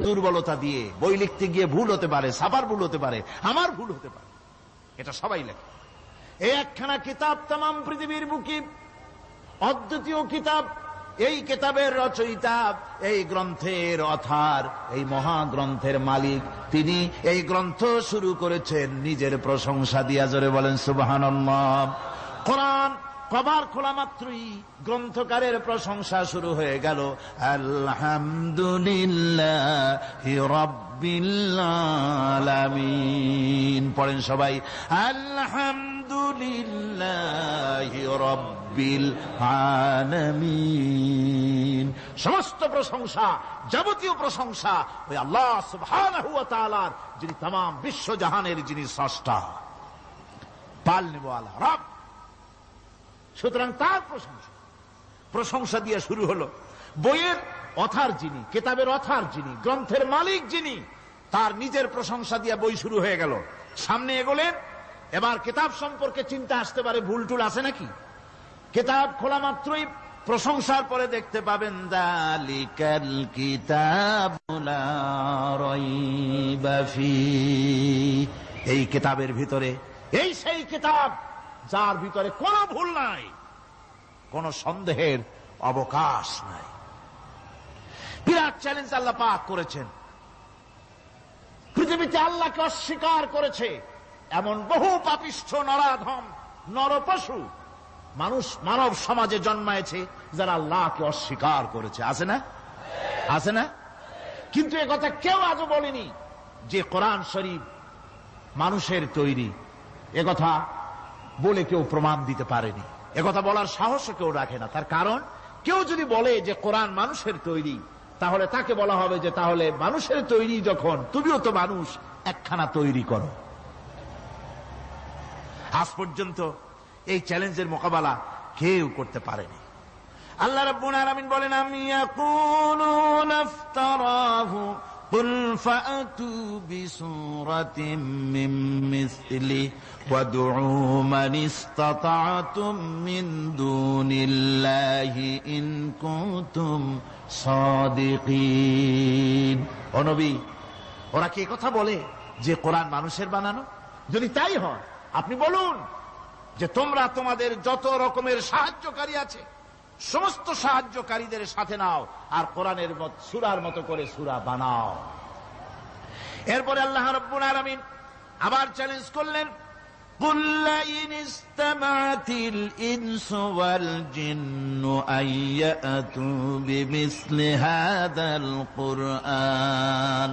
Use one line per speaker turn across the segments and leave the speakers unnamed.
দুর্বলতা দিয়ে বই লিখতে গিয়ে ভুল হতে পারে, ছাপার ভুল হতে পারে, আমার ভুল হতে পারে, এটা সবাই লেখে। এই একখানা কিতাব তামাম পৃথিবীর বুকে অদ্বিতীয় কিতাব। এই কিতাবের রচয়িতা, এই গ্রন্থের অথার, এই মহাগ্রন্থের মালিক, তিনি এই গ্রন্থ শুরু করেছেন নিজের প্রশংসা দিয়া। জোরে বলেন সুবহানাল্লাহ। কোরআন কবার খোলা মাত্রই গ্রন্থকারের প্রশংসা শুরু হয়ে গেল। আলহামদুলিল্লাহি রাব্বিল আলামিন। পড়েন সবাই, আলহামদুলিল্লাহি রাব্বিল আলামিন। সমস্ত প্রশংসা, যাবতীয় প্রশংসা ওই আল্লাহ সুবহানাহু ওয়া তাআলার, যিনি तमाम বিশ্ব জাহানের যিনি স্রষ্টা, পালনেওয়ালা রব। সুতরাং তার প্রশংসা দিয়ে শুরু হলো। বইয়ের অথার যিনি, কিতাবের অথার যিনি, গ্রন্থের মালিক যিনি, তার নিজের প্রশংসা দিয়ে বই শুরু হয়ে গেল। সামনে এগোলেন, এবার কিতাব সম্পর্কে চিন্তা আসতে পারে, ভুল টুল আছে নাকি। কিতাব খোলা মাত্রই প্রশংসার পরে দেখতে পাবেন, যালিকাল কিতাবু লা রাইবা ফীহি। এই কিতাবের ভিতরে, এই সেই কিতাব যার ভিতরে কোনো ভুল নাই, কোন সন্দেহের অবকাশ নাই। বিরাট চ্যালেঞ্জ আল্লাহ পাক করেছেন। পৃথিবীতে আল্লাহকে অস্বীকার করেছে এমন বহু পাপিষ্ঠ নরাধম নরপশু মানুষ মানব সমাজে জন্মায়েছে যারা আল্লাহকে অস্বীকার করেছে। আছে না? আছে না? কিন্তু একথা কেউ আজও বলেনি যে কোরআন শরীফ মানুষের তৈরি। একথা বলে কেউ প্রমাণ দিতে পারেনি, একথা বলার সাহস কেউ রাখে না। তার কারণ, কেউ যদি বলে যে কোরআন মানুষের তৈরি, তাহলে তাকে বলা হবে যে তাহলে মানুষের তৈরি যখন, তুমিও তো মানুষ, একখানা তৈরি করো। আজ পর্যন্ত এই চ্যালেঞ্জের মোকাবেলা কেউ করতে পারেনি। আল্লাহ রাব্বুল আলামিন বলেন, আম ইয়াকুলুনা ইফতারাহু কুল ফাআতু বিসূরাতিন মিন মিসলিহি ওয়াদউ মান ইসতাতা'তুম মিন দুনিল্লাহি ইন কুনতুম সাদিকিন। ও নবী, ওরা কি কথা বলে যে কোরআন মানুষের বানানো? যদি তাই হয়, আপনি বলুন যে তোমরা তোমাদের যত রকমের সাহায্যকারী আছে সমস্ত সাহায্যকারীদের সাথে নাও আর কোরআনের সূরার মতো করে সূরা বানাও। এরপরে আল্লাহ রাব্বুল আলামিন আবার চ্যালেঞ্জ করলেন, কুল ইন ইসতামা'তিল ইনসু ওয়াল জিন্নু আইয়াতু বিমিসলি হাযাল কুরআন।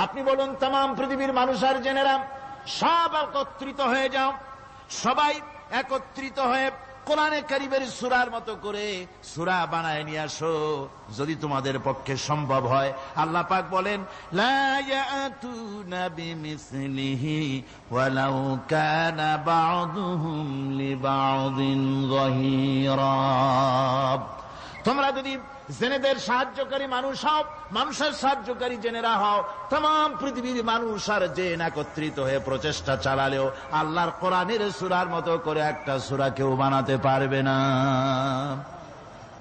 আপনি বলুন, तमाम পৃথিবীর মানুষ আর জেনেরা সব একত্রিত হয়ে যাও, সবাই একত্রিত হয়ে কোরআনে কারীমের সূরার মতো করে সূরা বানায় নিয়ে আসো যদি তোমাদের পক্ষে সম্ভব হয়। আল্লাহ পাক বলেন, লা ইয়াতুনা বিমিসলিহি ওয়ালাউ কানা বা'দুহুম লিবা'দিন যাহিরা। তোমরা যদি জেনেদের সাহায্যকারী মানুষ হও, মানুষের সাহায্যকারী জেনেরা হও, तमाम পৃথিবীর মানুষ আর জেন একত্রিত হয়ে প্রচেষ্টা চালালেও আল্লাহর কোরআনের সূরার মতো করে একটা সূরা কেউ বানাতে পারবে না।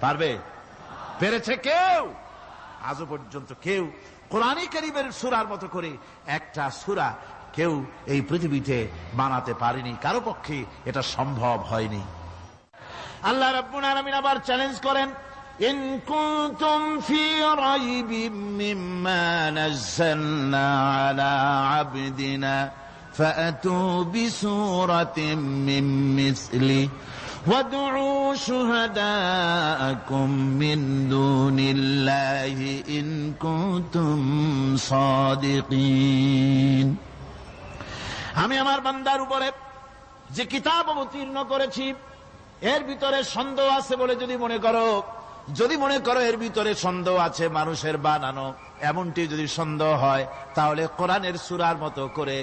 পারবে? পেরেছে কেউ? আজও পর্যন্ত কেউ কোরআনে কারীমের সূরার মতো করে একটা সূরা কেউ এই পৃথিবীতে বানাতে পারেনি, কারো পক্ষে এটা সম্ভব হয়নি। আল্লাহ রাব্বুল আলামিন আবার চ্যালেঞ্জ করেন, ইন কুনতুম ফি রাইবিম মিম্মা নাযালনা আলা আবদিনা ফাআতু বিসূরাতিন মিন মিসলিহি ওয়াদউ শুহাদাআকুম মিন দুনিল্লাহি ইন কুনতুম সাদিকিন। আমি আমার বান্দার উপরে যে কিতাব অবতীর্ণ করেছি এর ভিতরে সন্দেহ আছে বলে যদি মনে করো এর ভিতরে সন্দেহ আছে মানুষের বানানো, এমনটি যদি সন্দেহ হয়, তাহলে কোরআনের সূরার মতো করে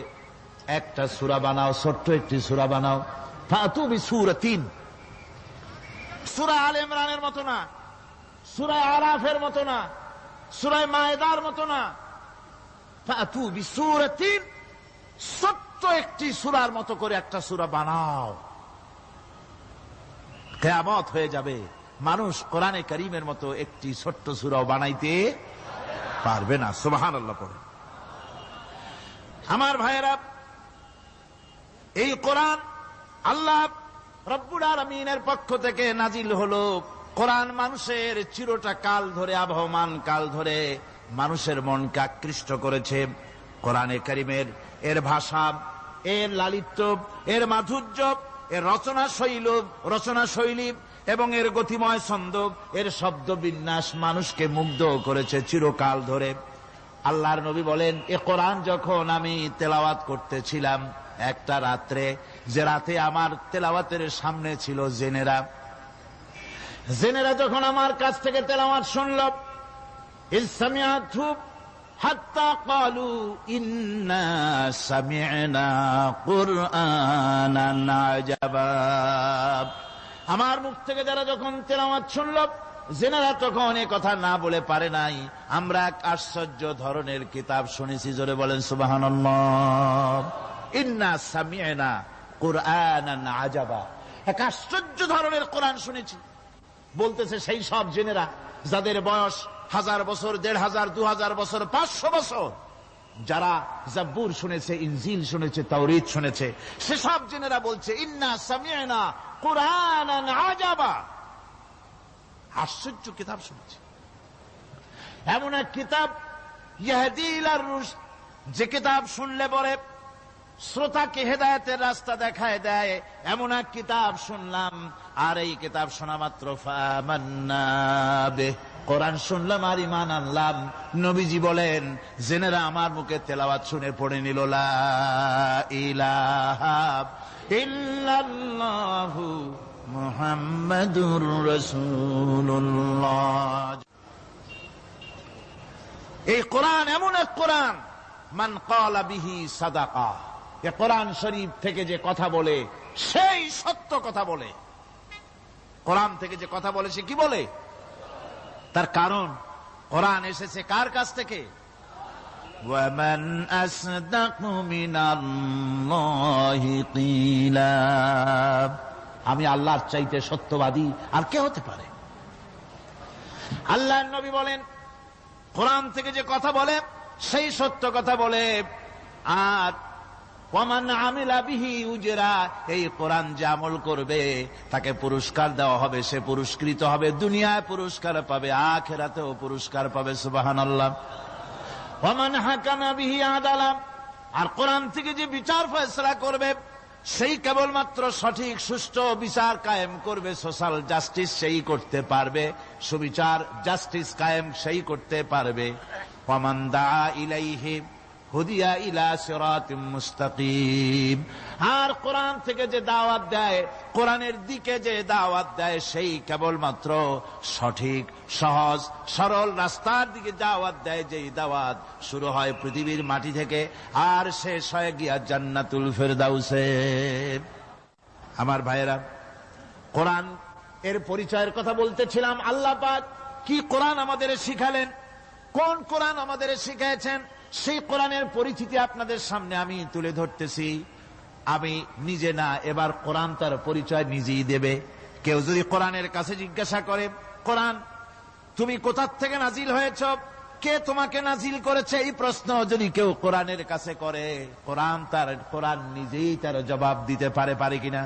একটা সূরা বানাও, ছোট্ট একটি সূরা বানাও। ফাতু বিসূরাতিন, সূরা আলে ইমরানের মতো না, সূরা আরাফের মতো না, সূরা মায়েদার মতো না। ফাতু বিসূরাতিন, ছোট্ট একটি সূরার মতো করে একটা সূরা বানাও। কিয়ামত হয়ে যাবে, মানুষ কোরআনে কারীমের মতো একটি ছোট্ট সূরা বানাইতে পারবে না। সুবহানাল্লাহ পড়ে। আমার ভাইয়েরা, এই কোরআন আল্লাহ রব্বুল আলামিনের পক্ষ থেকে নাজিল হলো। কোরআন মানুষের চিরটা কাল ধরে, আবহমান কাল ধরে মানুষের মনকে আকৃষ্ট করেছে। কোরআনে কারীমের এর ভাষা, এর লালিত্য, এর মাধুর্য, এর রচনা শৈলী এবং এর গতিময় ছন্দ, এর শব্দ বিন্যাস মানুষকে মুগ্ধ করেছে চিরকাল ধরে। আল্লাহর নবী বলেন, এ কোরআন যখন আমি তেলাওয়াত করতেছিলাম একটা রাত্রে, যে রাতে আমার তেলাওয়াতের সামনে ছিল জেনেরা যখন আমার কাছ থেকে তেলাওয়াত শুনল, ইসসামিআতু হাত্তা ক্বালু ইন্না সামি'না কুরআনান আজাবা। আমার মুখ থেকে যারা যখন তেলাওয়াত শুনল, জেনারা তখন এ কথা না বলে পারে নাই, আমরা এক আশ্চর্য ধরনের কিতাব শুনেছি। জোরে বলেন সুবহানাল্লাহ। ইন্না সামি'না কুরআনান আজাবা, এক আশ্চর্য ধরনের কোরআন শুনেছি। বলতেছে সেই সব জেনেরা যাদের বয়স 1000 বছর, 1500, 2000 বছর, 500 বছর, যারা জাব্বুর শুনেছে, ইনজিল শুনেছে, তাওরীত শুনেছে, সেসব জেনেরা বলছে ইন্না সামি'না কুরআনান আজাবা, আশ্চর্য কিতাব শুনেছি। এমন এক কিতাব ইয়াহদি ইলার রুশদ, যে কিতাব শুনলে পরে শ্রোতাকে হেদায়েতের রাস্তা দেখায় দেয়, এমন এক কিতাব শুনলাম। আর এই কিতাব শোনা মাত্র ফামান্না বিহি, কোরআন শুনলাম আর ঈমান আনলাম। নবীজি বলেন, জেনেরা আমার মুখে তেলাওয়াত শুনে পড়ে নিল লা ইলাহা ইল্লাল্লাহু মুহাম্মাদুর রাসূলুল্লাহ। এই কোরআন এমন এক কোরআন, মান ক্বালা বিহি সাদাকা, এ কোরআন শরীফ থেকে যে কথা বলে সেই সত্য কথা বলে। কোরআন থেকে যে কথা বলে সে কি বলে? তার কারণ কোরআন এসেছে কার কাছ থেকে? ওয়ামান আসদাকু মিনাল্লাহি কিলা, আমি আল্লাহর চাইতে সত্যবাদী আর কে হতে পারে? আল্লাহর নবী বলেন, কোরআন থেকে যে কথা বলে সেই সত্য কথা বলে। আর ওয়ামান আমিলা বিহি উজরা, এই কোরআন যে আমল করবে তাকে পুরস্কার দেওয়া হবে, সে পুরস্কৃত হবে, দুনিয়ায় পুরস্কার পাবে, আখিরাতেও পুরস্কার পাবে। সুবহানাল্লাহ। ওয়ামান হাকামা বিহি আদালা, আর কোরআন থেকে যে বিচার ফয়সালা করবে সেই কেবলমাত্র সঠিক সুষ্ঠু বিচার কায়েম করবে, সোশ্যাল জাস্টিস সেই করতে পারবে, সুবিচার জাস্টিস কায়েম সেই করতে পারবে। ওয়ামান দাআ ইলাইহি হুদিয়া ইলা সিরাতিম মুস্তাকিম, আর কোরআন থেকে যে দাওয়াত দেয়, কোরআনের দিকে যে দাওয়াত দেয়, সেই কেবলমাত্র সঠিক সহজ সরল রাস্তার দিকে দাওয়াত দেয়, যেই দাওয়াত শুরু হয় পৃথিবীর মাটি থেকে আর শেষ হয় গিয়া জান্নাতুল ফেরদাউসে। আমার ভাইয়েরা, কোরআন এর পরিচয়ের কথা বলতেছিলাম। আল্লাহ পাক কি কোরআন আমাদের শিখালেন, কোন কোরআন আমাদের শিখিয়েছেন, সেই কোরআনের পরিচিতি আপনাদের সামনে আমি তুলে ধরতেছি। আমি নিজে না, এবার কোরআন তার পরিচয় নিজেই দেবে। কেউ যদি কোরআনের কাছে জিজ্ঞাসা করে, কোরআন তুমি কোথা থেকে নাজিল হয়েছ, কে তোমাকে নাজিল করেছে, এই প্রশ্ন যদি কেউ কোরআনের কাছে করে, কোরআন নিজেই তার জবাব দিতে পারে কিনা?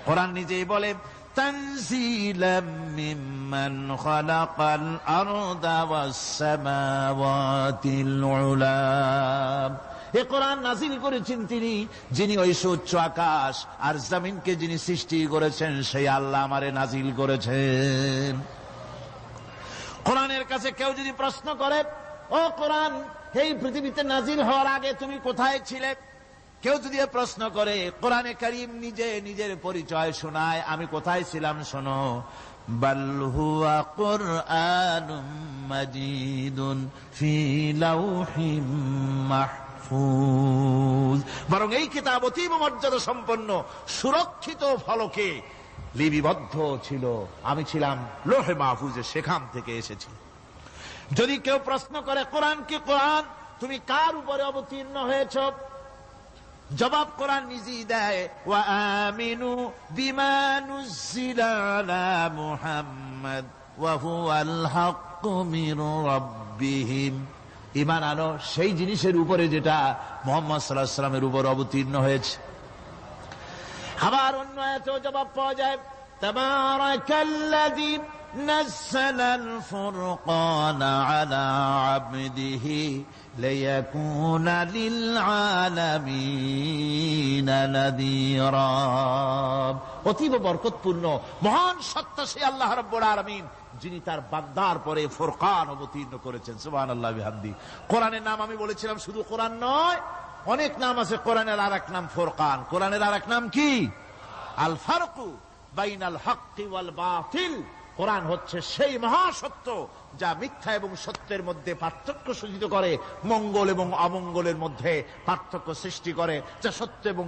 কোরআন নিজেই বলে, তানজিলাম মিম্মান খালাকাল আরদা ওয়াস সামাওয়াতিল উলা, এ কোরআন নাজিল করেছেন তিনি, যিনি ওই উচ্চ আকাশ আর জমিনকে যিনি সৃষ্টি করেছেন, সেই আল্লাহ আমারে নাজিল করেছেন। কোরআনের কাছে কেউ যদি প্রশ্ন করে, ও কোরআন, এই পৃথিবীতে নাজিল হওয়ার আগে তুমি কোথায় ছিলে, কেউ যদি প্রশ্ন করে, কোরআনে কারীম নিজে নিজের পরিচয় শোনায়, আমি কোথায় ছিলাম শোনো। বাল হুয়া কুরআনুম মাজিদুন ফি লাউহিম মাহফুজ, বরং এই কিতাব অতীব মর্যাদা সম্পন্ন সুরক্ষিত ফলকে লিপিবদ্ধ ছিল, আমি ছিলাম লৌহে মাহফুজে, সেখান থেকে এসেছি। যদি কেউ প্রশ্ন করে, কোরআন কি, কোরআন তুমি কার উপরে অবতীর্ণ হয়েছ, জবাব কোরআন নিজেই দেয়, ওয়া আমিনু বিমা নুজ্জিলা আলা মুহাম্মাদ ওয়া হুয়াল হাক্কু মির রাব্বিহিম ঈমান আনো সেই জিনিসের উপরে যেটা মুহাম্মদ সাল্লাল্লাহু আলাইহি ওয়াসাল্লামের উপর অবতীর্ণ হয়েছে। আবার অন্য আয়াতেও জবাব পাওয়া যায়, তাবারাকাল্লাযী নাযালাল ফুরকানা আলা আবদিহি লিয়াকুনা লিল আলামিনা নাযীরা। অতীব বরকতপূর্ণ মহান সত্তা সেই আল্লাহ রাব্বুল আলামিন, যিনি তার বান্দার পরে ফুরকান অবতীর্ণ করেছেন। সুবহানাল্লাহি ওয়া বিহামদিহি। কোরআনের নাম আমি বলেছিলাম শুধু কোরআন নয়, অনেক নাম আছে। কোরআনের আরেক নাম ফুরকান। কোরআনের আরেক নাম কি? আল ফারকু বাইনাল হক্কি ওয়াল বাতিল। কোরআন হচ্ছে সেই মহাসত্য যা মিথ্যা এবং সত্যের মধ্যে পার্থক্য সূচিত করে, মঙ্গল এবং অমঙ্গলের মধ্যে পার্থক্য সৃষ্টি করে, যা সত্য এবং